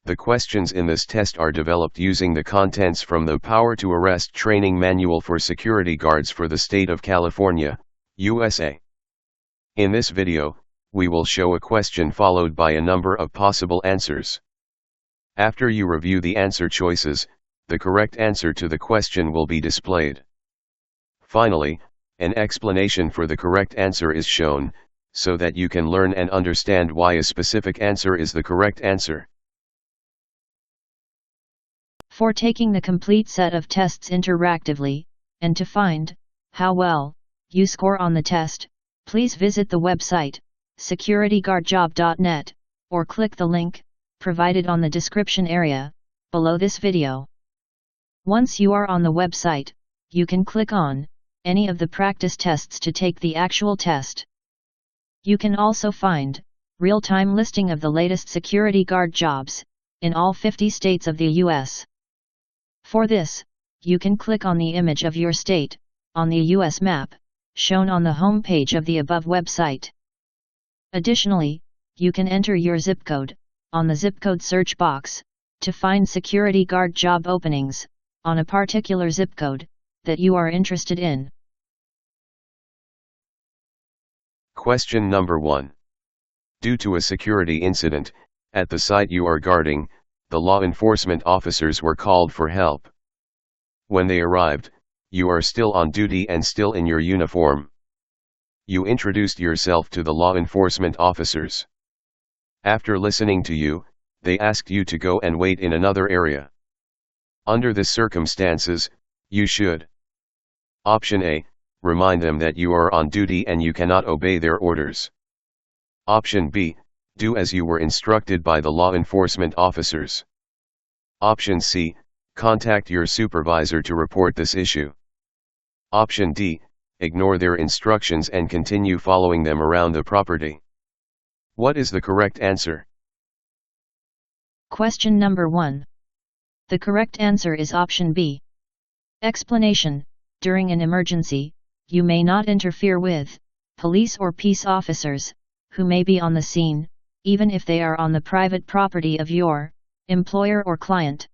The questions in this test are developed using the contents from the Power to Arrest Training Manual for Security Guards for the State of California, USA. In this video, we will show a question followed by a number of possible answers. After you review the answer choices, the correct answer to the question will be displayed. Finally, an explanation for the correct answer is shown, so that you can learn and understand why a specific answer is the correct answer. For taking the complete set of tests interactively, and to find how well you score on the test, please visit the website securityguardjob.net, or click the link provided on the description area below this video. Once you are on the website, you can click on any of the practice tests to take the actual test. You can also find real-time listing of the latest security guard jobs in all 50 states of the US. For this, you can click on the image of your state on the US map shown on the home page of the above website. Additionally, you can enter your zip code on the zip code search box to find security guard job openings on a particular zip code that you are interested in. Question number 1. Due to a security incident at the site you are guarding, the law enforcement officers were called for help. When they arrived, you are still on duty and still in your uniform. You introduced yourself to the law enforcement officers. After listening to you, they asked you to go and wait in another area. Under the circumstances, you should: Option A, remind them that you are on duty and you cannot obey their orders. Option B, do as you were instructed by the law enforcement officers. Option C, contact your supervisor to report this issue. Option D, ignore their instructions and continue following them around the property. What is the correct answer? Question number 1. The correct answer is option B. Explanation: during an emergency, you may not interfere with police or peace officers who may be on the scene, even if they are on the private property of your employer or client.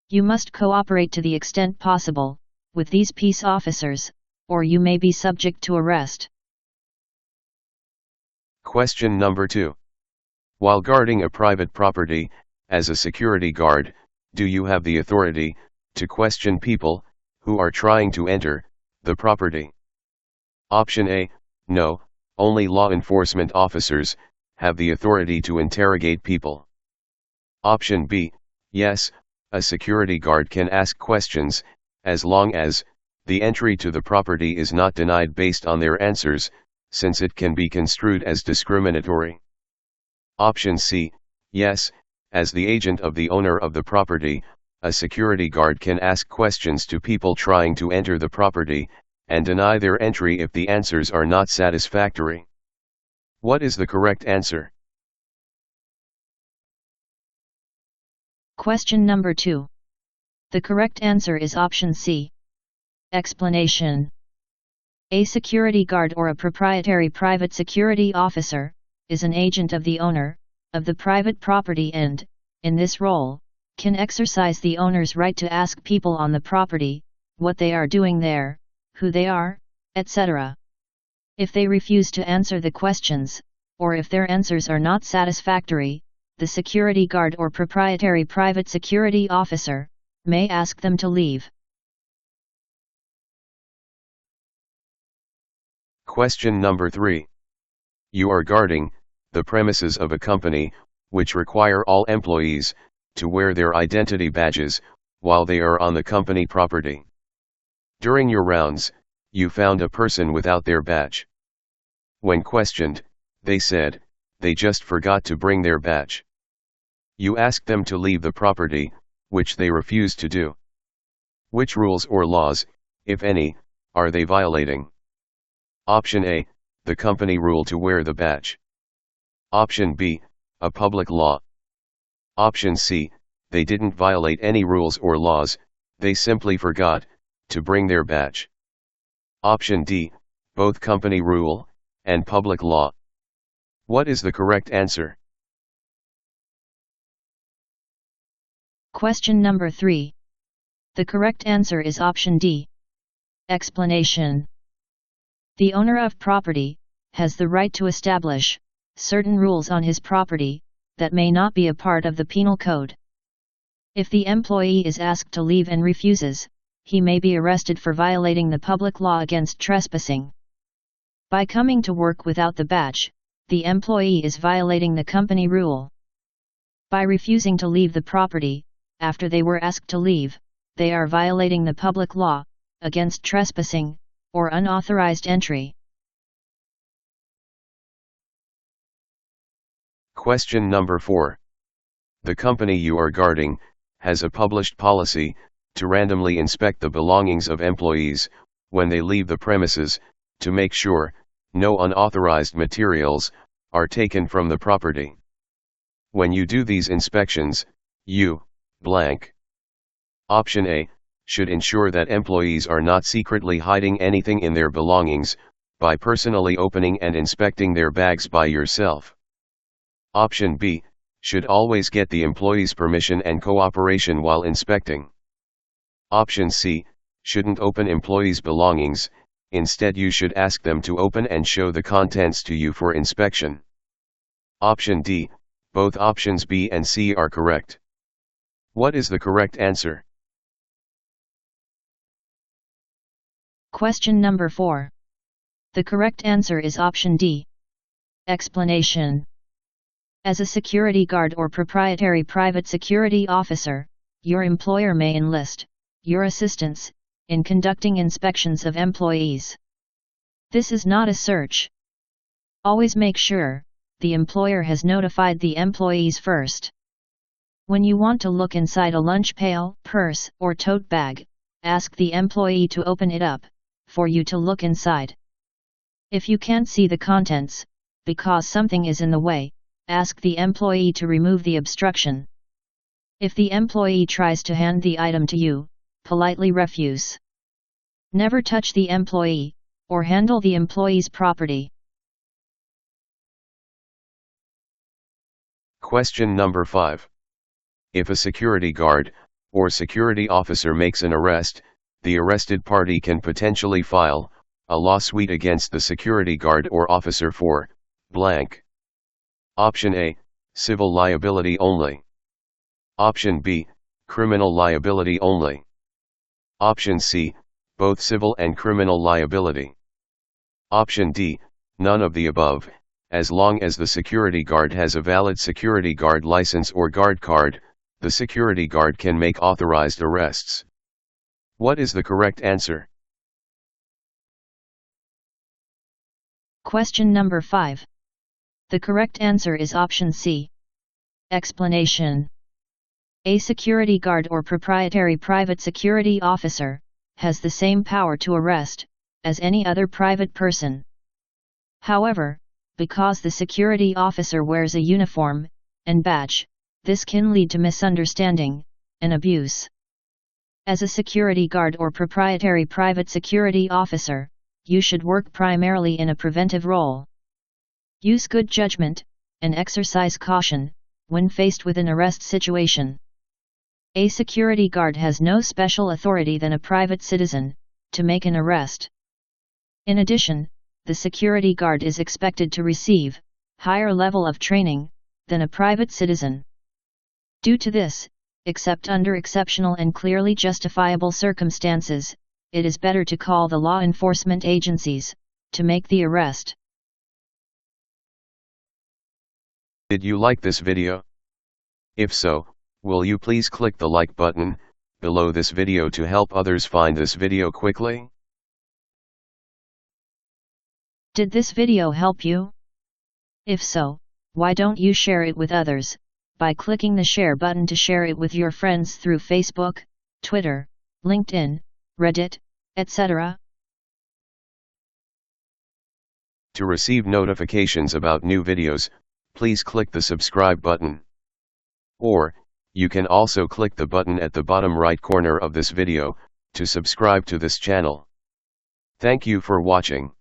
You must cooperate to the extent possible with these peace officers, or you may be subject to arrest. Question number 2. While guarding a private property, as a security guard, do you have the authority to question people who are trying to enter the property? Option A, no, only law enforcement officers have the authority to interrogate people. Option B, yes, a security guard can ask questions, as long as the entry to the property is not denied based on their answers, since it can be construed as discriminatory. Option C, yes, as the agent of the owner of the property, a security guard can ask questions to people trying to enter the property, and deny their entry if the answers are not satisfactory. What is the correct answer? Question number 2. The correct answer is option C. Explanation: a security guard or a proprietary private security officer is an agent of the owner of the private property and, in this role, can exercise the owner's right to ask people on the property what they are doing there, who they are, etc. If they refuse to answer the questions, or if their answers are not satisfactory, the security guard or proprietary private security officer may ask them to leave. Question number 3. You are guarding the premises of a company, which require all employees to wear their identity badges while they are on the company property. During your rounds, you found a person without their badge. When questioned, they said they just forgot to bring their badge. You asked them to leave the property, which they refused to do. Which rules or laws, if any, are they violating? Option A, the company rule to wear the badge. Option B, a public law. Option C, they didn't violate any rules or laws, they simply forgot to bring their badge. Option D, both company rule and public law. What is the correct answer? Question number 3. The correct answer is option D. Explanation. The owner of property has the right to establish certain rules on his property that may not be a part of the penal code. If the employee is asked to leave and refuses, he may be arrested for violating the public law against trespassing. By coming to work without the badge, the employee is violating the company rule. By refusing to leave the property after they were asked to leave, they are violating the public law against trespassing or unauthorized entry. Question number 4. The company you are guarding has a published policy to randomly inspect the belongings of employees when they leave the premises, to make sure no unauthorized materials are taken from the property. When you do these inspections, you blank. Option A should ensure that employees are not secretly hiding anything in their belongings by personally opening and inspecting their bags by yourself. Option B should always get the employee's permission and cooperation while inspecting. Option C shouldn't open employees' belongings, instead you should ask them to open and show the contents to you for inspection. Option D, both options B and C are correct. What is the correct answer? Question number 4. The correct answer is option D. Explanation. As a security guard or proprietary private security officer, your employer may enlist your assistance in conducting inspections of employees. This is not a search. Always make sure the employer has notified the employees first. When you want to look inside a lunch pail, purse, or tote bag, ask the employee to open it up for you to look inside. If you can't see the contents because something is in the way, ask the employee to remove the obstruction. If the employee tries to hand the item to you, politely refuse. Never touch the employee or handle the employee's property. Question number 5. If a security guard or security officer makes an arrest, the arrested party can potentially file a lawsuit against the security guard or officer for blank. Option A, civil liability only. Option B, criminal liability only. Option C, both civil and criminal liability. Option D, none of the above, as long as the security guard has a valid security guard license or guard card, the security guard can make authorized arrests. What is the correct answer? Question number 5. The correct answer is option C. Explanation. A security guard or proprietary private security officer has the same power to arrest as any other private person. However, because the security officer wears a uniform and badge, this can lead to misunderstanding and abuse. As a security guard or proprietary private security officer, you should work primarily in a preventive role. Use good judgment and exercise caution when faced with an arrest situation. A security guard has no special authority than a private citizen to make an arrest. In addition, the security guard is expected to receive higher level of training than a private citizen. Due to this, except under exceptional and clearly justifiable circumstances, it is better to call the law enforcement agencies to make the arrest. Did you like this video? If so, will you please click the like button below this video to help others find this video quickly? Did this video help you? If so, why don't you share it with others by clicking the share button to share it with your friends through Facebook, Twitter, LinkedIn, Reddit, etc. To receive notifications about new videos, please click the subscribe button. Or, you can also click the button at the bottom right corner of this video to subscribe to this channel. Thank you for watching.